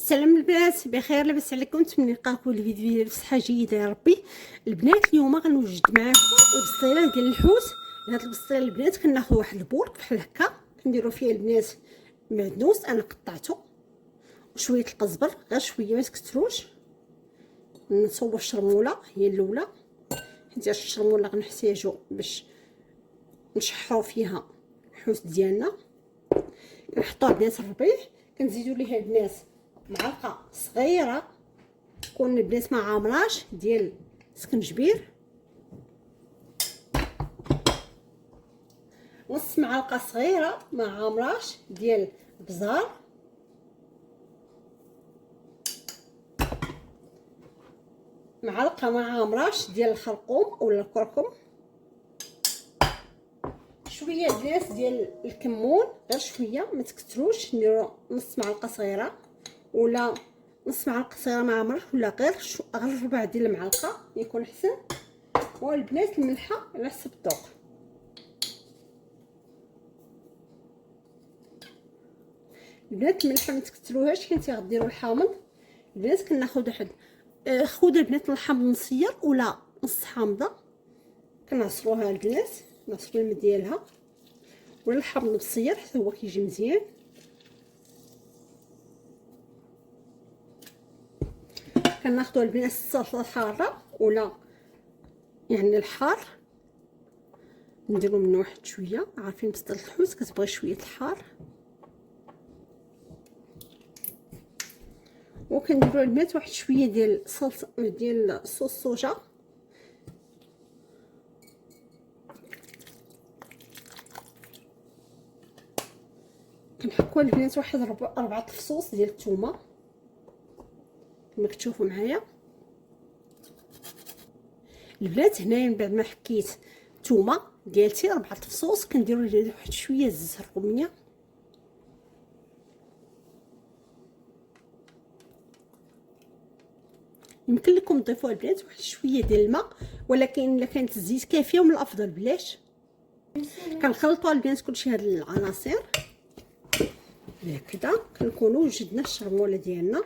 السلام البنات، بخير لاباس عليكم؟ نتمنى نلقاكم الفيديو ديالي بصحه جيده يا ربي. البنات اليوم غنوجد معكم البسطيله ديال الحوت. هاد البسطيله البنات كناخذ واحد البول بحال هكا، كنديروا فيها البنات معدنوس، انا قطعته، وشويه القزبر غير شويه ما تكثروش. نصوب الشرموله هي الاولى، حيت الشرموله غنحتاجو باش نشحروا فيها الحوت ديالنا. كنحطوها البنات الربيع، كنزيدوا ليها البنات معلقه صغيره تكون البنات ما عامراش ديال سكنجبير، نص معلقه صغيره ما عامراش ديال بزار، معلقه ما عامراش ديال الخرقوم ولا الكركم، شويه البنات ديال الكمون غير شويه ما تكثروش، نديروا نص معلقه صغيره ولا نص معلقه صغيره ما عامره، ولا غير ربع ديال المعلقه يكون احسن. والبنات الملحه على حسب الذوق. البنات الملحه ما تكثروهاش حيت غديروا الحامض. البنات كناخذ واحد خذوا البنات الحامض نصير ولا نص حامضه، كنعصروها البنات، نعصروا الماء ديالها، ولا الحامض مصير حتى هو كيجي مزيان. كناخذوا البنات الصلصه الحاره ولا يعني الحار، نديروا منه واحد شويه، عارفين بسطيله الحوت كتبغي شويه الحار. وكنديروا البنات واحد شويه ديال صلصه ديال صوص صوجا، كنحكوا البنات واحد 4 فصوص ديال الثومه كما كتشوفوا معايا البنات. هنايا من بعد ما حكيت الثومه ديالتي 4 فصوص، كنديروا ليه واحد شويه زيت الروميه، يمكن لكم تضيفوا البنات واحد شويه ديال الماء، ولكن الا كانت الزيت كافيه ومن الافضل بلاش. كنخلطوا البنات كلشي هاد العناصر هكذا، كنكونوا وجدنا الشرموله ديالنا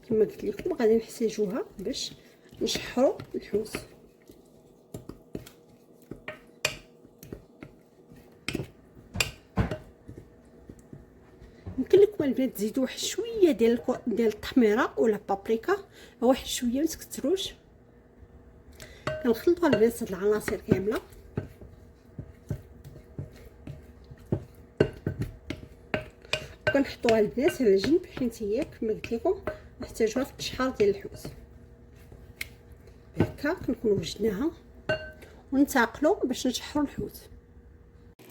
كما قلت لكم غادي نحتاجوها باش نشحروا الحوت. يمكن لكم البنات تزيدوا واحد شويه ديال التحميره ولا بابريكا، واحد شويه ما تكثروش. كنخلطوا البنات هاد العناصر كامله، كنحطوها البنات على جنب حيت هي كما قلت لكم نحتاجوها في التشحار ديال الحوت. هكا كنكونوا وجدناها وننتقلوا باش نشحروا الحوت.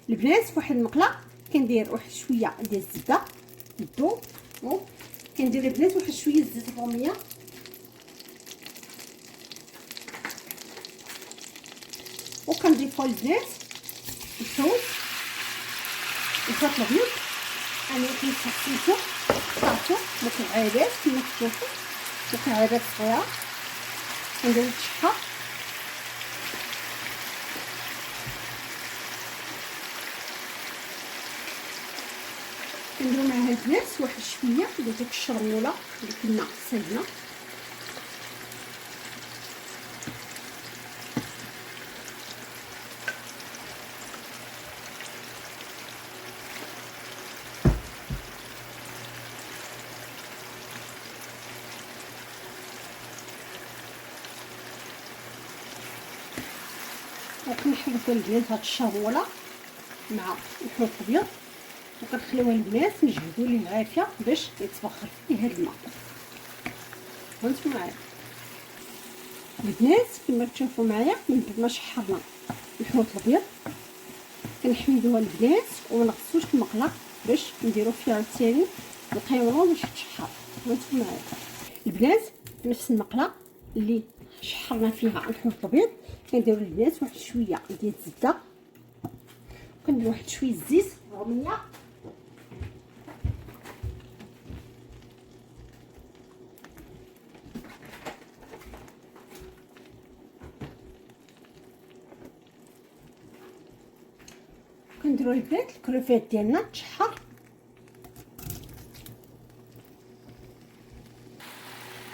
البنات في واحد المقله كندير واحد شويه ديال الزبده الذوب، كندير البنات واحد شويه زيت الروميه، وكنضيفوا البنات الحوت والخيط الابيض. انا كنت حطيته قطعته مكعبات كما كتشوفوا، مكعبات صغيره، كندير الشحه كنديروا معها البنات واحد شويه ديال ديك الشرموله اللي كنا صايبنا. وكنحركوا البنات هاد الشرموله مع الحوت الابيض، وكنخليوها البنات نجهدوا ليه العافيه باش يتبخر فيه هاد الماء. فهمتوا معايا البنات؟ كما تشوفوا معايا من بعد ما شحرنا الحوت الابيض كنحيدوها البنات ومنغسلوش المقله باش نديرو فيها عاوتاني القيمرون باش تشحر. فهمتوا معايا البنات؟ نفس المقله اللي شحرنا فيها الحوت الابيض كنديروا البنات واحد شويه ديال الزبده، وكندير واحد شويه زيت روميه، كنديروا البنات الكروفيت ديالنا تشحر،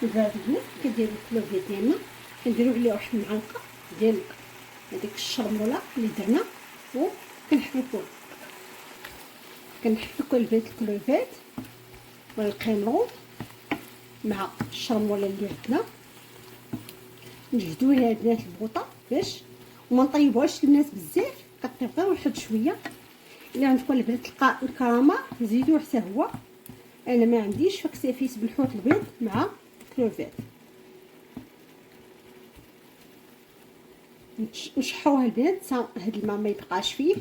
من بعد البنات كنديرو الكلوفيت ديالنا، كنديرو عليه واحد المعلقه ديال هذيك الشرموله اللي درنا، وكنحركوه البنات الكلوفيت والقمرون مع الشرموله اللي عندنا، نجبدو ليها البنات البوطه باش وما نطيبوهاش البنات بزاف، كطيب غير واحد شويه. الا عندكم البنات الكرامه زيدوه حتى هو، انا ما عنديش فكتفيت بالحوت البيض مع الكلوفيت. نشحوها البنات حتى هاد الماء ما يبقاش فيه.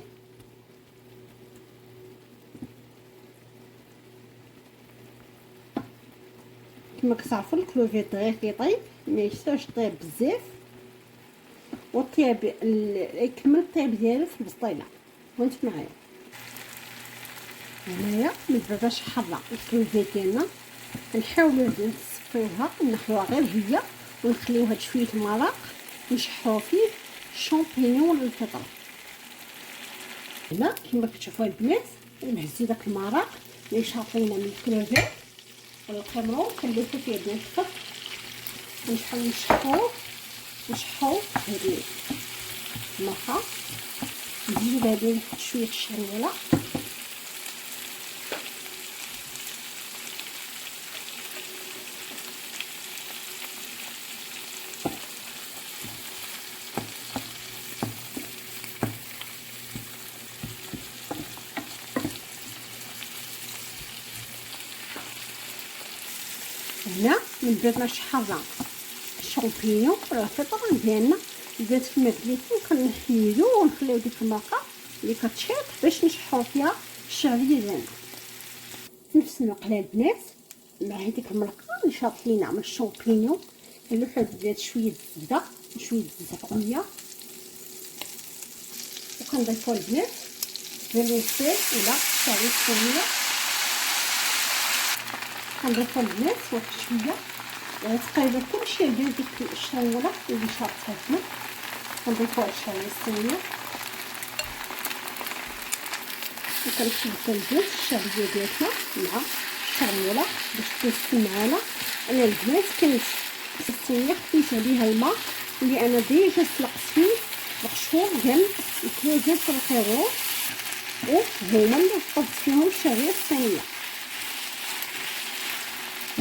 كما كتعرفوا الكلوفيت دغيا كيطيب، ما يحتاجش طيب بزاف، والطياب يكمل الطياب ديالو في البسطيله. وانت معايا هنايا من بعد باش حرة الكلوفيت ديالنا كنحاولوا نصفيوها ونخلوها غير هي، ونخليو هاد شويه المرق نشحو فيه الشامبينيون ولا الفطر. هنا كما كتشوفوا البنات نهزو داك المرق اللي شاطينا من الكلوفيت ولا القمرون، كنلوحو فيه البنات الخف ونحاولوا نشحوه هادي المرقه. نزيدو بهادي واحد شويه الشريوله، هنا من بعد ما شحرنا الشامبينيون ولا الفطر ديالنا البنات كما قلت لكم كنحيدو ونخليو ديك المرقه اللي كتشيط باش نشحرو فيها الشعريه ديالنا. في نفس المقله البنات مع هذيك المرقه اللي شاط لينا من الشامبينيون كنلوحو بزاف شويه الزبده وشويه الزيتونيه، وكنضيفو البنات فيرميسيل ولا الشعريه الصينيه. كنضيفو البنات واحد شويه تقريبا كلشي البنات ديك الشريوله اللي شاطها لنا، كنضيفو الشعريه الصينيه وكنشدو البنات الشعريه ديالنا مع الشريوله باش تسخن معانا. انا البنات كانت الصينيه خفيت عليها الماء اللي انا ديجا سلقت فيه القشور ديال الكلوفيت والقيرون، وهما اللي حطيت فيهم الشعريه الصينيه.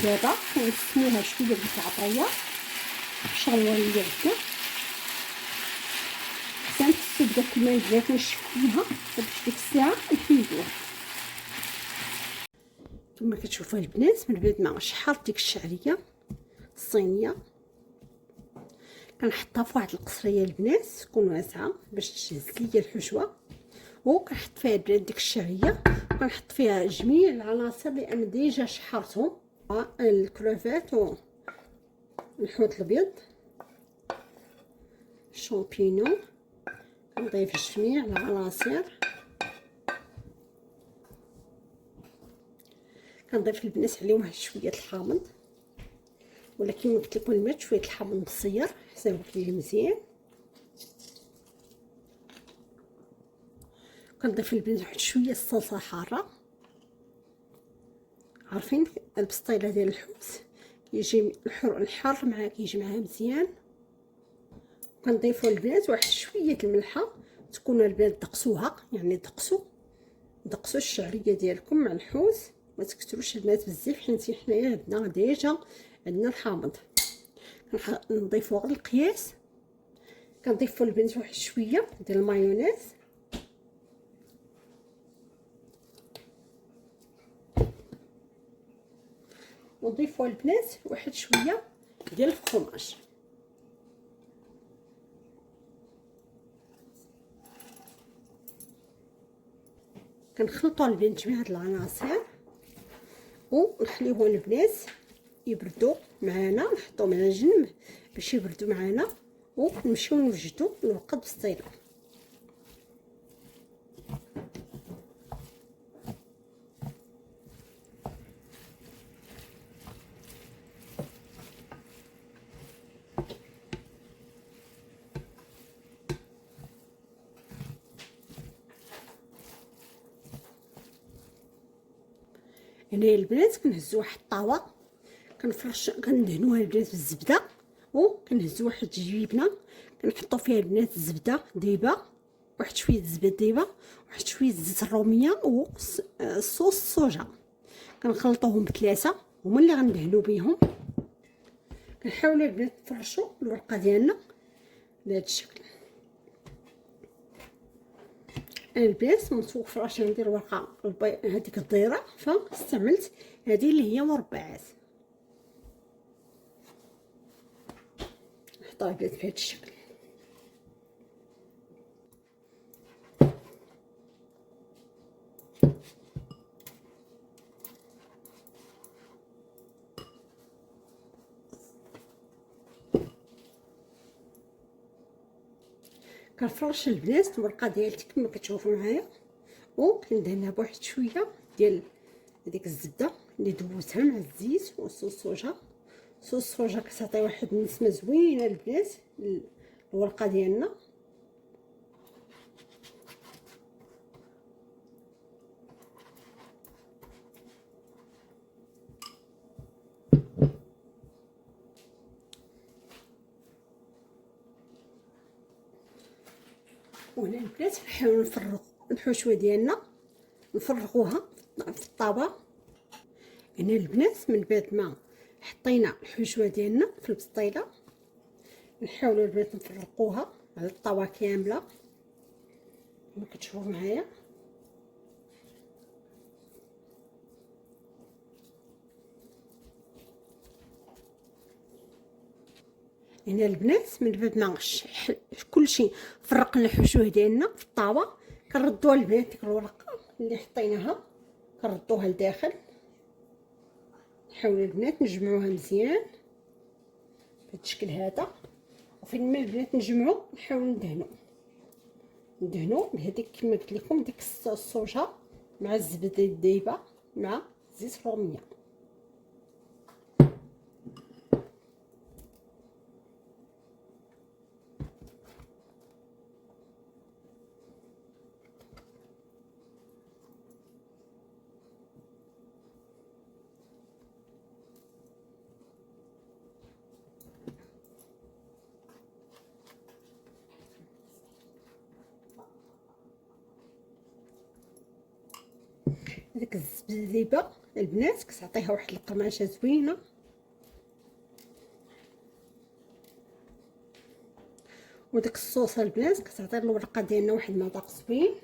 دابا كنسميها شويه ديك العطريه الشغلوه اللي عندنا، كنحسو بداك الماء البنات نشف فيها باش ديك الساعه نحيدوها. كما كتشوفوا البنات من بعد ما شحرت ديك الشعريه الصينيه كنحطها في واحد القصريه البنات تكون واسعه باش تجهز ليا الحشوه، وكنحط فيها البنات ديك الشعريه وكنحط فيها جميع العناصر اللي انا ديجا شحرتهم، الكروفيت والحوت الابيض الشامبينيون. كنضيف جميع العناصر، كنضيف البنات عليهم واحد شويه الحامض، ولا كيما قلت لكم البنات شويه الحامض مصير حتى هو كيجي مزيان. كنضيف البنات واحد شويه الصلصه حاره، عارفين البسطيله ديال الحوت يجي الحار معاه كيجي معاه مزيان. كنضيفوا البنات واحد شويه الملحه، تكونوا البنات دقسوها، يعني دقسوا الشعريه ديالكم مع الحوت، ما تكثروش البنات بزاف حيت حنايا عندنا ديجا عندنا الحامض. نضيفوا غير القياس. كنضيفوا البنات واحد شويه ديال المايونيز، ونضيفوا البنات واحد شويه ديال الفرماج. كنخلطوا البنات جميع هاد العناصر ونخليوهم البنات يبردوا معانا، نحطوهم على جنب باش يبردوا معانا ونمشيو نوجدوا الوقت بالصيله. هنا البنات كنهزوا واحد الطاوه كنفرش كندهنوها البنات بالزبده، وكنهزو واحد الجبنه كنحطو فيها البنات الزبده دايبه، واحد شويه الزبده دايبه، واحد شويه زيت الروميه وصوص الصوجا، كنخلطوهم بثلاثه هما اللي غندهنو بيهم. كنحاولوا البنات نفرشوا الورقه ديالنا بهذا الشكل. انا البنات مسوق فراش ندير ورقه هذيك الدايره، فاستعملت هذه اللي هي مربعات، نحطها البنات بهذا الشكل. كنفرش البنات الورقه ديالتي كما كتشوفوا معايا، وكندهنها بواحد شويه ديال هذيك الزبده اللي دوزتها مع الزيت وصوص الصوجا. صوص الصوجا كتعطي واحد النسمه زوينه البنات الورقه ديالنا. وهنا البنات نحاولوا نفرغوا الحشوه ديالنا، نفرغوها في الطابه. هنا البنات من بعد ما حطينا الحشوه ديالنا في البسطيله، نحاولوا البنات نفرقوها على الطاوه كامله كما كتشوفوا معايا. هنا البنات من بعد ما كلشي فرقنا الحشوه ديالنا في الطاوه، كنردوها البنات ديك الورقه اللي حطيناها كنردوها لداخل. نحاولوا البنات نجمعوها مزيان بهذا الشكل هذا، وفين ما البنات نجمعوا نحاولوا ندهنوا بهذيك كما قلت لكم ديك الصوجا مع الزبده الدايبه مع زيت الروميه. هذيك الزبده دايبه البنات كتعطيها واحد القرمشه زوينه، وداك الصوص البنات كتعطي الورقه ديالنا واحد المذاق زوين.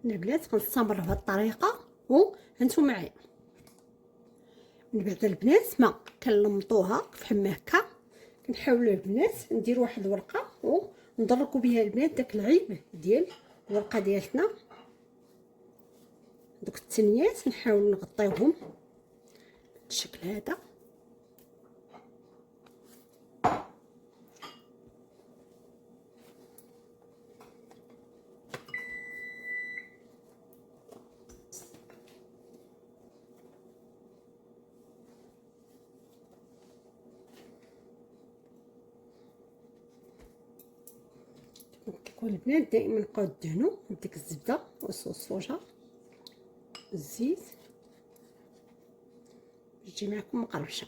البنات غنستمر بهذه الطريقه وهانتوما معايا. من بعد البنات ما كنلمطوها بحال هكا، كنحاولوا البنات نديروا واحد الورقه وندركوا بها البنات داك العيب ديال الورقه ديالتنا. دوك التنيات نحاول نغطيوهم بالشكل هذا. كيكون البنات دائما نبقاو ندهنوا بديك الزبده وصوص الصوجا الزيت باش تجي معكم مقرمشه.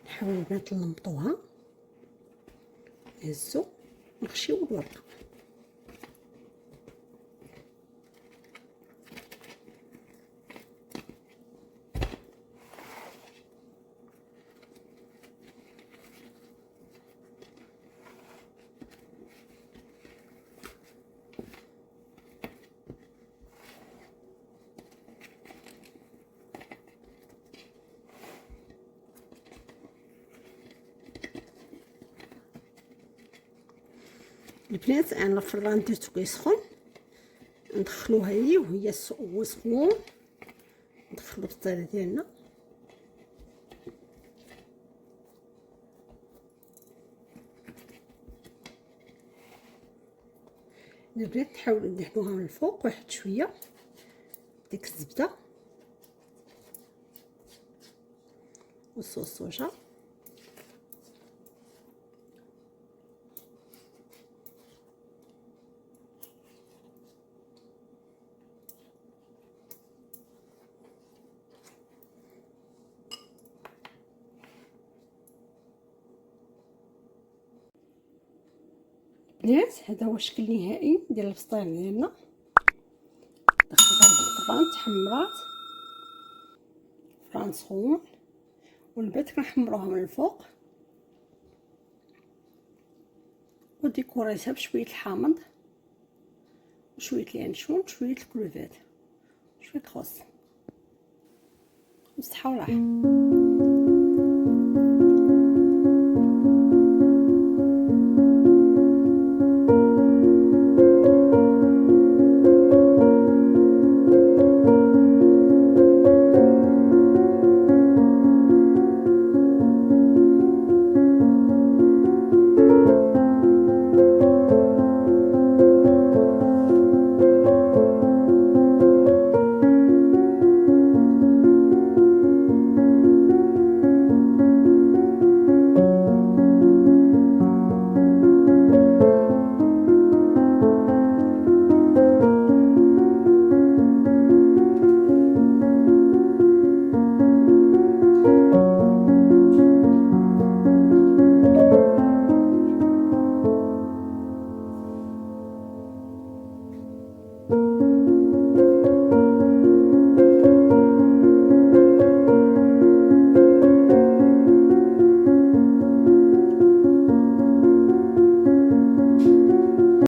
نحاولوا البنات نلمطوها، نهزو نخشيو الورقه. البنات انا الفران درتو كيسخن، ندخلوها هي وهي سخون، ندخلو البسطيله ديالنا. البنات نحاولوا ندهنوها من الفوق واحد شويه ديك الزبده والصوص صوجا. البنات هذا هو الشكل النهائي ديال البسطيله ديالنا. دخلتها للفران تحمرات، فران سخون، والبنات كنحمروها من الفوق وديكوريتها بشويه الحامض وشويه اليانسون وشويه الكلوفات وشويه الخس. بالصحه والراحه.